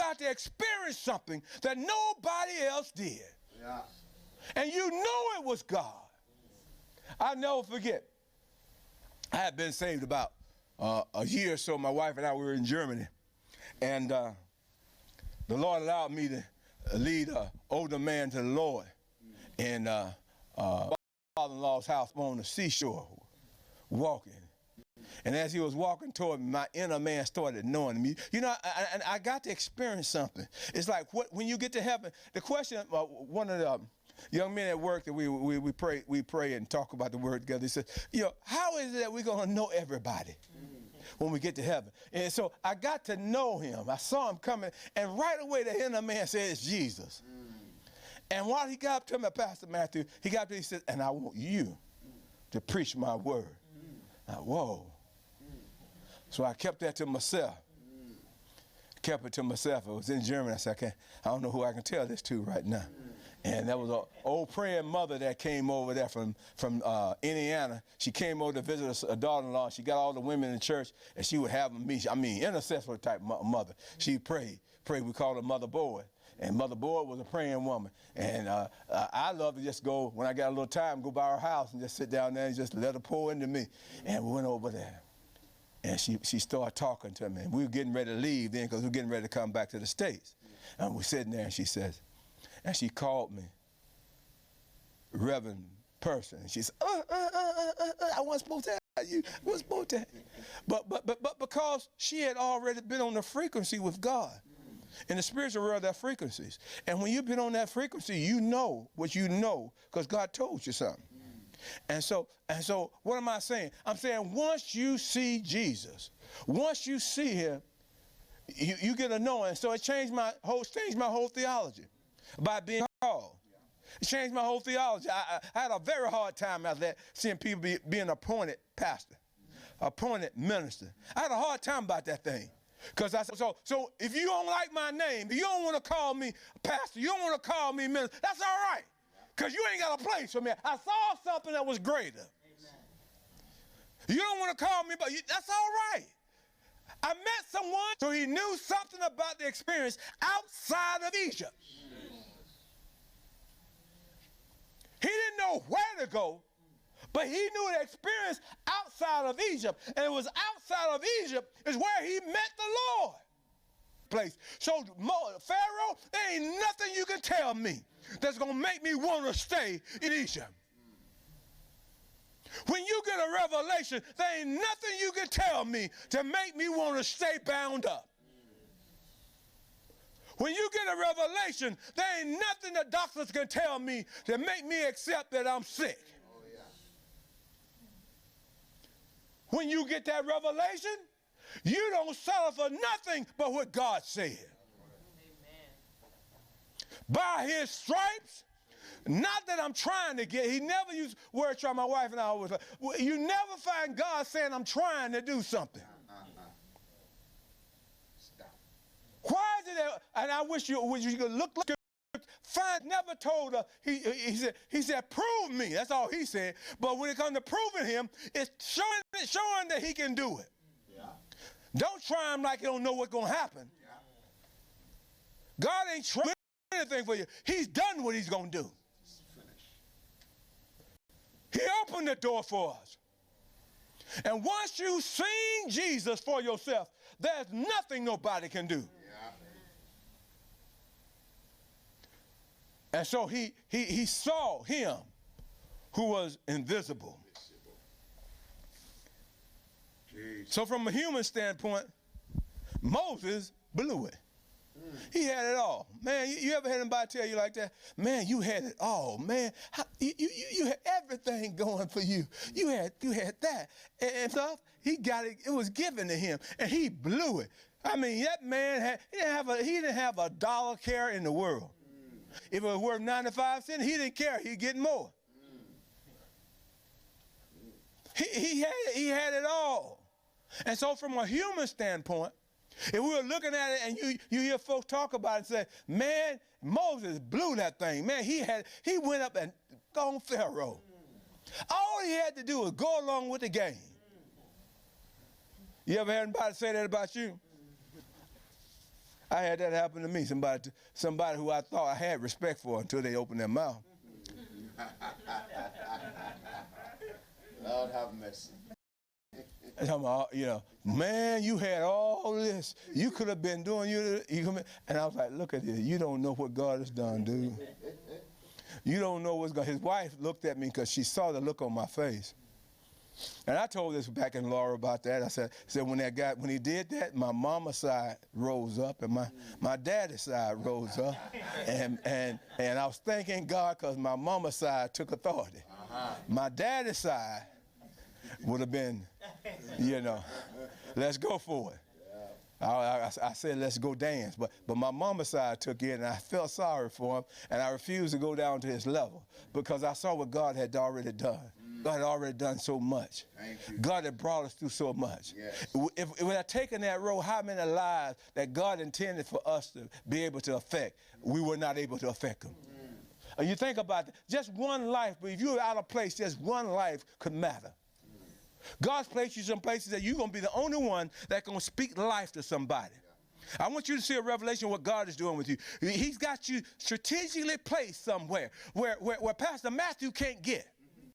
got to experience something that nobody else did. Yeah. And you know it was God. I'll never forget. I had been saved about a year or so. My wife and I were in Germany. And the Lord allowed me to lead an older man to the Lord in father-in-law's house on the seashore, walking. And as he was walking toward me, my inner man started knowing me. You know, I got to experience something. It's like when you get to heaven, the question, one of the young men at work that we pray and talk about the word together, he said, you know, how is it that we're going to know everybody when we get to heaven? And so I got to know him. I saw him coming, and right away the inner man said, it's Jesus. And while he got up to me, Pastor Matthew, he got up to me, he said, and I want you to preach my word. Whoa. So I kept that to myself. Kept it to myself. I was in Germany. I said, I don't know who I can tell this to right now. And there was an old praying mother that came over there from Indiana. She came over to visit a daughter-in-law. She got all the women in the church, and she would have them meet. I mean, intercessory type mother. She prayed. We called her Mother Boyd. And Mother Boyd was a praying woman. And I love to just go, when I got a little time, go by her house and just sit down there and just let her pour into me. And we went over there. And she started talking to me. And we were getting ready to leave then because we were getting ready to come back to the States. And we're sitting there, and she says, and she called me Reverend Person. And she said, I wasn't supposed to tell you. I wasn't supposed to. But because she had already been on the frequency with God. In the spiritual world, there are frequencies. And when you've been on that frequency, you know what you know because God told you something. And so what am I saying? I'm saying once you see Jesus, once you see him, you get a knowing. So it changed my whole theology by being called. It changed my whole theology. I had a very hard time after that seeing people being appointed pastor, appointed minister. I had a hard time about that thing. Because I said, so if you don't like my name, if you don't want to call me pastor, you don't want to call me minister, that's all right. Because you ain't got a place for me. I saw something that was greater. Amen. You don't want to call me, but that's all right. I met someone, so he knew something about the experience outside of Egypt. He didn't know where to go, but he knew the experience outside of Egypt. And it was outside of Egypt is where he met the Lord. Place. So Pharaoh, there ain't nothing you can tell me that's going to make me want to stay in Egypt. When you get a revelation, there ain't nothing you can tell me to make me want to stay bound up. When you get a revelation, there ain't nothing the doctors can tell me to make me accept that I'm sick. When you get that revelation, you don't settle for nothing but what God said. Amen. By his stripes, not that I'm trying to get, he never used the word try. My wife and I always like, you never find God saying I'm trying to do something. Why is it that, and I wish you could look like never told her, he said, prove me. That's all he said. But when it comes to proving him, it's showing that he can do it. Yeah. Don't try him like you don't know what's going to happen. Yeah. God ain't trying anything for you. He's done what he's going to do. He opened the door for us. And once you've seen Jesus for yourself, there's nothing nobody can do. And so he saw him who was invisible. So from a human standpoint, Moses blew it. He had it all. Man, you ever had anybody tell you like that? Man, you had it all. Man, you had everything going for you. You had that. And stuff, he got it. It was given to him. And he blew it. I mean, that man, he didn't have a dollar care in the world. If it was worth 95 cents, he didn't care. He'd get more. He had it all. And so from a human standpoint, if we were looking at it and you hear folks talk about it and say, man, Moses blew that thing. Man, he went up and on Pharaoh. All he had to do was go along with the game. You ever had anybody say that about you? I had that happen to me. Somebody who I thought I had respect for until they opened their mouth. Lord have mercy. You know, man, you had all this. You could have been doing and I was like, look at this. You don't know what God has done, dude. You don't know what's going. His wife looked at me because she saw the look on my face. And I told this back in Laura about that. I said when he did that, my mama's side rose up and my daddy's side rose up. And I was thanking God because my mama's side took authority. My daddy's side would have been, you know, let's go for it. I said, let's go dance. But my mama's side took it, and I felt sorry for him, and I refused to go down to his level because I saw what God had already done. God had already done so much. God had brought us through so much. Yes. If we had taken that road, how many lives that God intended for us to be able to affect, we were not able to affect them. And you think about that, just one life, but if you were out of place, just one life could matter. God's placed you some places that you're going to be the only one that's going to speak life to somebody. I want you to see a revelation of what God is doing with you. He's got you strategically placed somewhere where Pastor Matthew can't get.